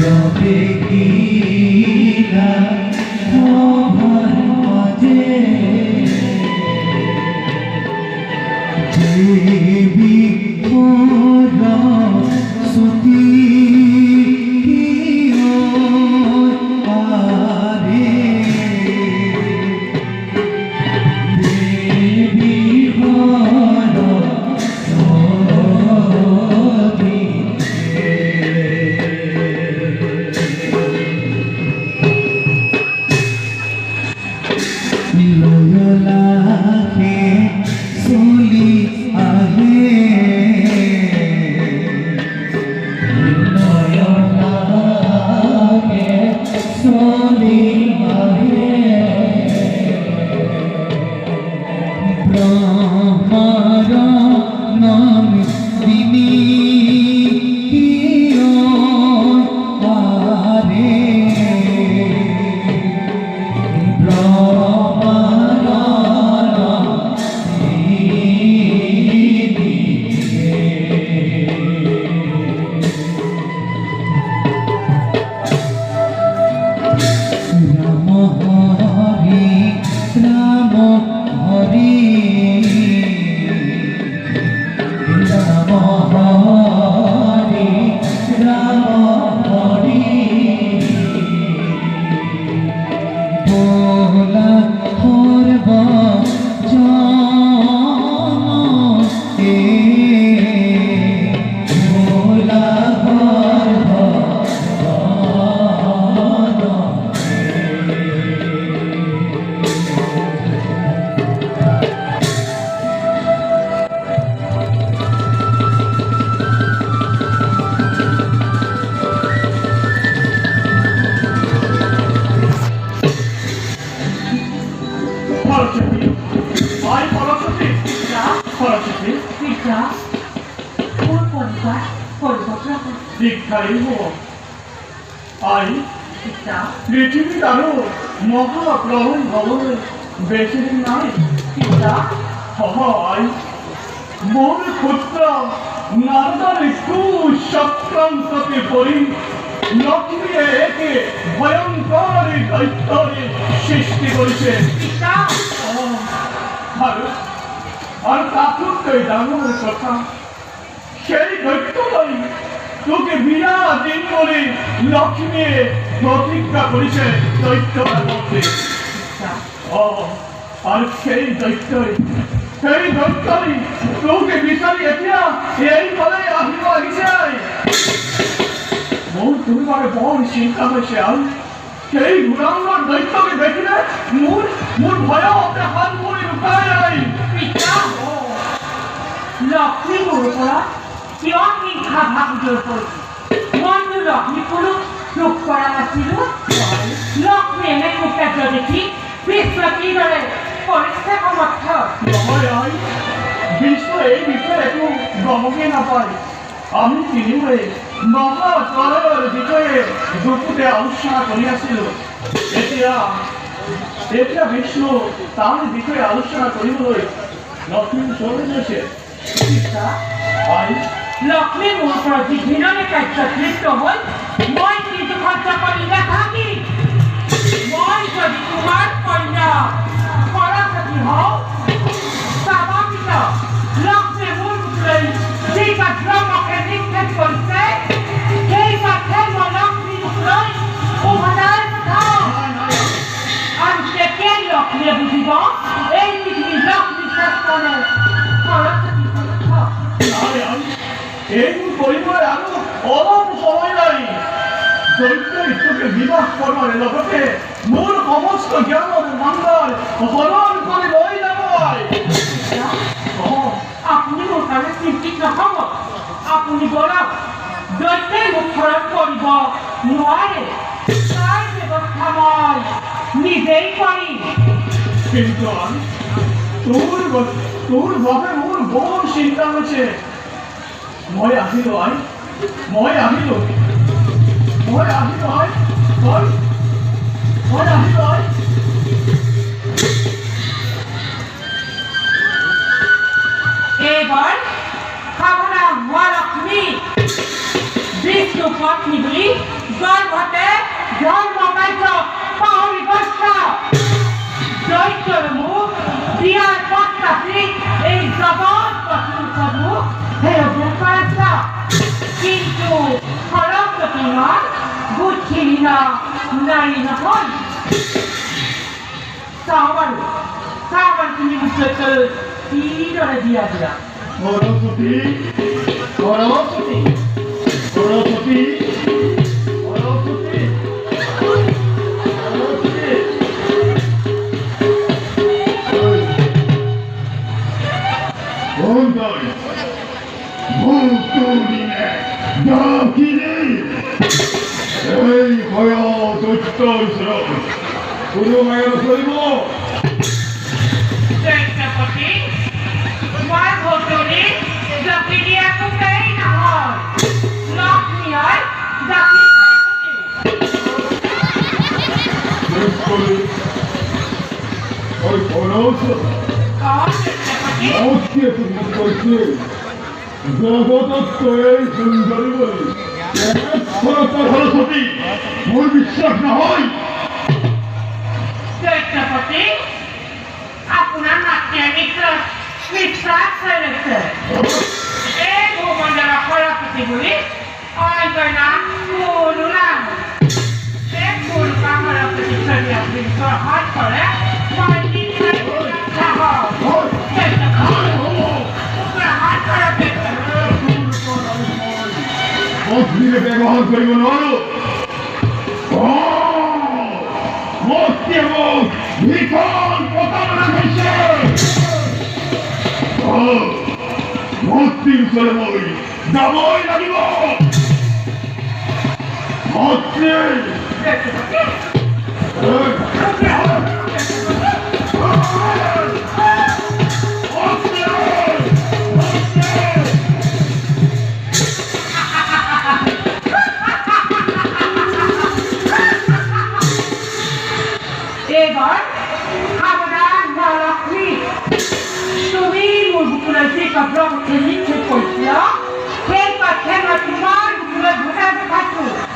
রবে কিনা তোমার মাঝে দেবী তোরা সুতি পৃথিবীর আরো মহাপ্রলয় ভবনে বেশি দিন নাই। মন ক্ষুদ্র নারদার কুসক্রান্তকে পরি লক্ষ্মী একে ভয়ঙ্কর দৈত্যরে সৃষ্টি করেছে। আর কাকুরই জানার কথা, সেই দৈত্যই তোকে বিনা দিন বলে লক্ষ্মী প্রতিজ্ঞা করেছে দৈত্যের মধ্যে। আর সেই দৈত্যই তোকে বিচারি এতিয়া এই বলে আহিব আহিছে। মোৰ তুমি মানে বৰ চিন্তা হৈছে। আৰু সেই ধুৰাংগৰ দৈত্যকে দেখিলে মোৰ ভয়তে হাত ভৰি লুকাই নাই। লক্ষ্মী মোৰ পৰা কিয় হিংসা ভাগ জোৰ কৰিছে? মইতো লক্ষ্মী কোনো দুখ কৰা নাছিলো। লক্ষ্মী এনে কুকাৰ্য দেখি বিশ্ব কিদৰে কৰিছে সমৰ্থ? নহয়, বিশ্ব এই বিষয়ে একো গমকে নাপায়। আমি তিনিওৱে মহাপ্ৰলয়ৰ বিষয়ে দুপুতে আলোচনা কৰি আছিলো। এতিয়া বিষ্ণু তাৰ বিষয়ে আলোচনা কৰিবলৈ লক্ষ্মী ওচৰলৈ গৈছে। লক্ষ্মী মোৰ পৰা যিদিনলৈ কাৰ্যকৃত হ'ল মই কিন্তু সহ্য কৰি নাথাকিম। মই যদি তোমাৰ কন্যা সৰস্বতী হওঁ, স্বাভাৱিক লক্ষ্মীয়ে মোৰ পুত্ৰই যি কাৰ্যমকে নিক্ষেপ কৰিছে সেই পাঠে মই লক্ষ্মীৰ পুত্ৰই উভতাই পঠাম। আৰু তেতিয়াই লক্ষ্মীয়ে বুজিব এই পৃথিৱীৰ লক্ষ্মী শ্ৰেষ্ঠ নে সৰস্বতী। এইবোৰ কৰিবলৈ আৰু অলপ সময় নাই। দৈত্যই তোকে বিবাহ কৰাৰ লগতে মোৰ সমস্ত জ্ঞান আৰু মংগল হৰণ কৰি লৈ যাব। আপুনি মোৰ কাৰণে চিন্তিত নহ'ব। আপুনি বলক, দৈত্যই মোক হৰণ কৰিব নোৱাৰে। তাৰ ব্যৱস্থা মই নিজেই কৰিম। কিন্তু তোৰ বাবে মোৰ বৰ চিন্তা হৈছে। মই আহিলো আই, মই আহিলো আই। এইবাৰ সাৱধান হোৱা লক্ষ্মী, বিষ্ণু পত্নী বুলি গর্ভতে জন্ম পাইছ পাহৰি গৈছ দৈত্যৰ মুখ বিয়াৰ পথকাটি এই জগত পথৰ সন্মুখ হেৰুৱাই পাইছ কিন্তু সৰস্বতীমান বুদ্ধিহীন নাৰী নহয় চাহবান তুমি বুদ্ধ কিদৰে দিয়া দিয়া সৰস্বতী সৰস্বতী সৰস্বতী সৰস্বতী সৰস্বতী কোনটাই ভূতুরিনে ডাকিলে এই ভয় দৈত্যৰ ওচৰত কোনো মায়া চলিব দৈত্যপতি মই ভতুৰি জাপি দিয়াটো কেই নহয় লক্ষ্মী হয় জাপি ওই সরস্বতী মতকে তুমি করছে জগতত্ব এই সুন্দরী বলি সরস্বতী মোর বিশ্বাস না হয় দৈত্যপতি আপোনাৰ নাট্য বিশ্বাস কৰিছে এই ভূমণ্ডল সৰস্বতী বুলি অন্য নাম কোনো নাম এই ভুল কামৰ প্ৰতি চলি আপুনি গ্ৰহণ কৰে মই অগ্নিরে ব্যবহার করিব নোৱাৰো মস্তি এবং ভীষণ প্রতারণা করছে মস্তির উপরে মই যাবই লাগিব মস্তি এবার সাবধান লক্ষ্মী তুমি মোৰ বুকুলৈ যি কাব্ৰমুখে নিক্ষেপ কৰিছিলা সেই পাঠে মই তোমাৰ বুকুলৈ ঘূৰাই দেখাইছো